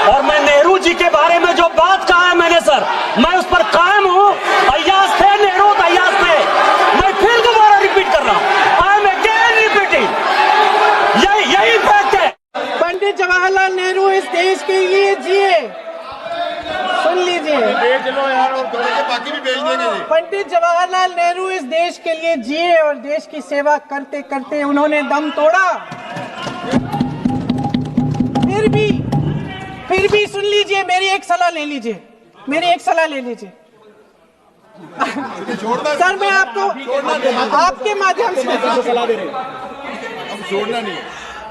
और मैं नेहरू जी के बारे में जो बात कहा है मैंने सर, मैं उस पर कायम हूँ। अय्याज थे नेहरू, अय्याज थे। मैं फिर दोबारा रिपीट कर रहा हूँ, आई एम अगेन रिपीटिंग, यही फैक्ट है। पंडित जवाहरलाल नेहरू इस देश के लिए जिए, सुन लीजिए, बेच लो यार और बाकी भी बेच देंगे। पंडित जवाहरलाल नेहरू इस देश के लिए जिए और देश की सेवा करते करते उन्होंने दम तोड़ा। फिर भी सुन लीजिए, मेरी एक सलाह ले लीजिए, मेरी एक सलाह ले लीजिए। सर मैं आपको आपके माध्यम से सलाह दे रहे हैं, अब छोड़ना नहीं।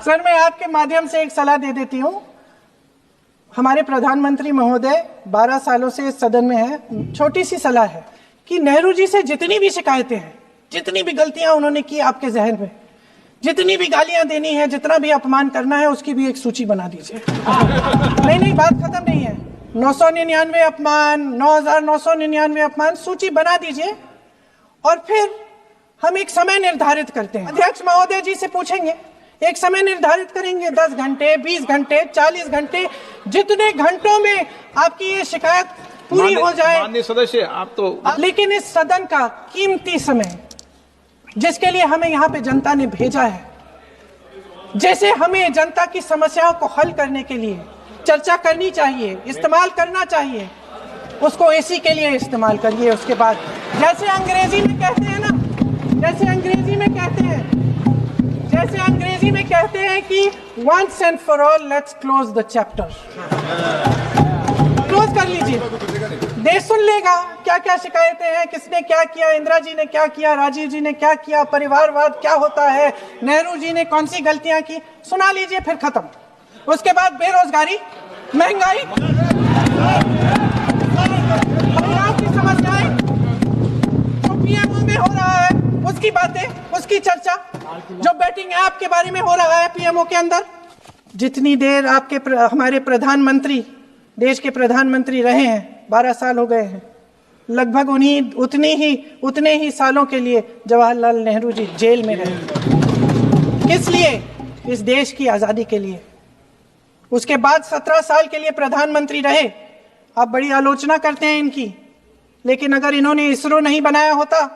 सर मैं आपके माध्यम से एक सलाह दे देती हूँ। हमारे प्रधानमंत्री महोदय 12 सालों से इस सदन में हैं। छोटी सी सलाह है कि नेहरू जी से जितनी भी शिकायतें हैं, जितनी भी गलतियां उन्होंने की आपके जहन में, जितनी भी गालियां देनी है, जितना भी अपमान करना है, उसकी भी एक सूची बना दीजिए। नहीं, बात खत्म नहीं है। 999 अपमान, 9,999 अपमान, सूची बना दीजिए और फिर हम एक समय निर्धारित करते हैं। अध्यक्ष महोदय जी से पूछेंगे, एक समय निर्धारित करेंगे, 10 घंटे, 20 घंटे, 40 घंटे, जितने घंटों में आपकी ये शिकायत पूरी हो जाए। माननीय सदस्य, आप तो, लेकिन इस सदन का कीमती समय, जिसके लिए हमें यहाँ पे जनता ने भेजा है, जैसे हमें जनता की समस्याओं को हल करने के लिए चर्चा करनी चाहिए, इस्तेमाल करना चाहिए, उसको एसी के लिए इस्तेमाल करिए। उसके बाद जैसे अंग्रेजी में कहते हैं ना, जैसे अंग्रेजी में कहते हैं कि once and for all let's close the chapter, close कर लीजिए। देश सुन लेगा क्या क्या शिकायतें हैं, किसने क्या किया, इंदिरा जी ने क्या किया, राजीव जी ने क्या किया, परिवारवाद क्या होता है, नेहरू जी ने कौन सी गलतियां की, सुना लीजिए, फिर खत्म। उसके बाद बेरोजगारी, महंगाई, महिलाओं की समस्याएं, जो पीएमओ में हो रहा है उसकी बातें, उसकी चर्चा, जो बैटिंग ऐप के बारे में हो रहा है पीएमओ के अंदर। जितनी देर आपके हमारे प्रधानमंत्री, देश के प्रधानमंत्री रहे हैं, 12 साल हो गए हैं, लगभग उतने ही सालों के लिए जवाहरलाल नेहरू जी जेल में रहे। किस लिए? इस देश की आज़ादी के लिए। उसके बाद 17 साल के लिए प्रधानमंत्री रहे। आप बड़ी आलोचना करते हैं इनकी, लेकिन अगर इन्होंने इसरो नहीं बनाया होता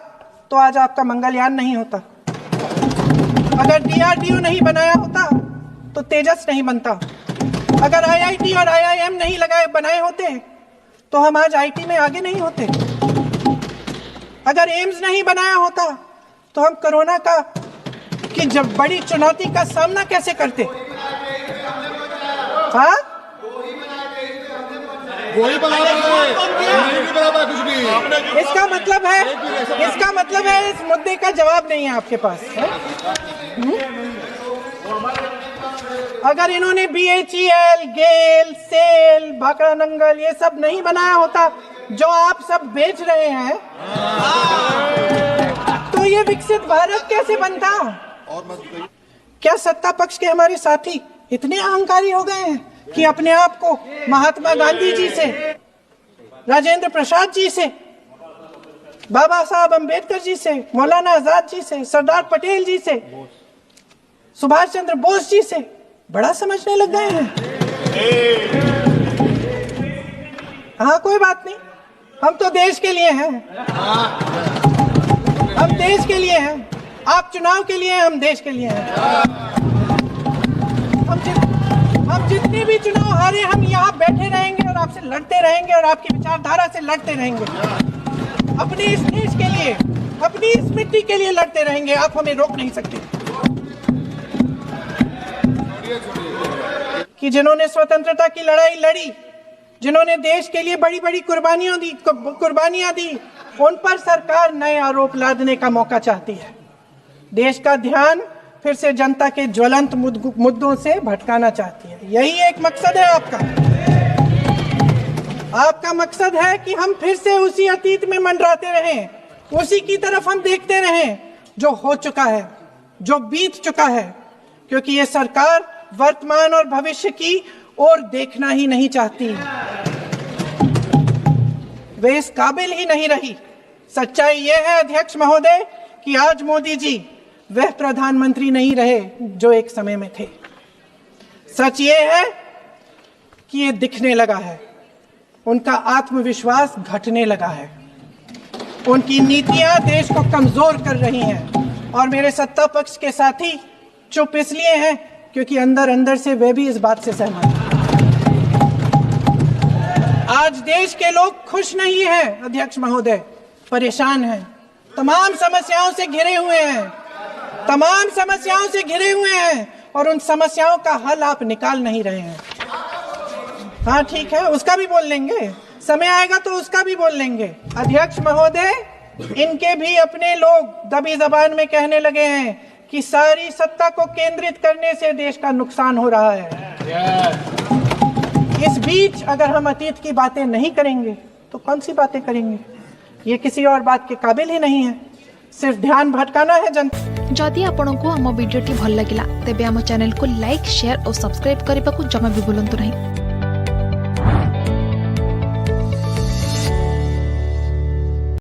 तो आज आपका मंगलयान नहीं होता। अगर DRDO नहीं बनाया होता तो तेजस नहीं बनता। अगर IIT और IIM नहीं बनाए होते तो हम आज IT में आगे नहीं होते। अगर एम्स नहीं बनाया होता तो हम कोरोना की जब बड़ी चुनौती का सामना कैसे करते? हाँ, वही बना कुछ भी। इसका मतलब है इस मुद्दे का जवाब नहीं है आपके पास है? अगर इन्होंने BHEL, गेल, सेल, भाखड़ा नंगल ये सब नहीं बनाया होता जो आप सब बेच रहे हैं, तो ये विकसित भारत कैसे बनता? क्या सत्ता पक्ष के हमारे साथी इतने अहंकारी हो गए हैं कि अपने आप को महात्मा गांधी जी से, राजेंद्र प्रसाद जी से, बाबा साहब अंबेडकर जी से, मौलाना आजाद जी से, सरदार पटेल जी से, सुभाष चंद्र बोस जी से बड़ा समझने लग गए हैं? हाँ, कोई बात नहीं, हम तो देश के लिए हैं। हम देश के लिए हैं। आप चुनाव के लिए हैं, हम देश के लिए हैं। हम जितने भी चुनाव हारे, हम यहाँ बैठे रहेंगे और आपसे लड़ते रहेंगे और आपकी विचारधारा से लड़ते रहेंगे। अपने इस देश के लिए, अपनी इस मिट्टी के लिए लड़ते रहेंगे। आप हमें रोक नहीं सकते। कि जिन्होंने स्वतंत्रता की लड़ाई लड़ी, जिन्होंने देश के लिए बड़ी बड़ी कुर्बानियां दी, उन पर सरकार नए आरोप लादने का मौका चाहती है। देश का ध्यान फिर से जनता के ज्वलंत मुद्दों से भटकाना चाहती है। यही एक मकसद है आपका। आपका मकसद है कि हम फिर से उसी अतीत में मंडराते रहें, उसी की तरफ हम देखते रहें जो हो चुका है, जो बीत चुका है, क्योंकि ये सरकार वर्तमान और भविष्य की ओर देखना ही नहीं चाहती। वे इस काबिल ही नहीं रही। सच्चाई यह है अध्यक्ष महोदय कि आज मोदी जी वह प्रधानमंत्री नहीं रहे जो एक समय में थे। सच ये है कि ये दिखने लगा है, उनका आत्मविश्वास घटने लगा है, उनकी नीतियां देश को कमजोर कर रही हैं और मेरे सत्ता पक्ष के साथी चुप इसलिए हैं क्योंकि अंदर अंदर से वे भी इस बात से सहमत हैं। आज देश के लोग खुश नहीं हैं अध्यक्ष महोदय, परेशान हैं, तमाम समस्याओं से घिरे हुए हैं, तमाम समस्याओं से घिरे हुए हैं और उन समस्याओं का हल आप निकाल नहीं रहे हैं। हाँ ठीक है, उसका भी बोल लेंगे, समय आएगा तो उसका भी बोल लेंगे। अध्यक्ष महोदय, इनके भी अपने लोग दबी जबान में कहने लगे हैं कि सारी सत्ता को केंद्रित करने से देश का नुकसान हो रहा है। इस बीच अगर हम अतीत की बातें नहीं करेंगे तो कौन सी बातें करेंगे? ये किसी और बात के काबिल ही नहीं है, सिर्फ ध्यान भटकाना है जनता। जदि आपंक आम भिडी भल लगा तेब आम चैनल को लाइक, शेयर और सब्सक्राइब करने को जमा भी भूलु नहीं।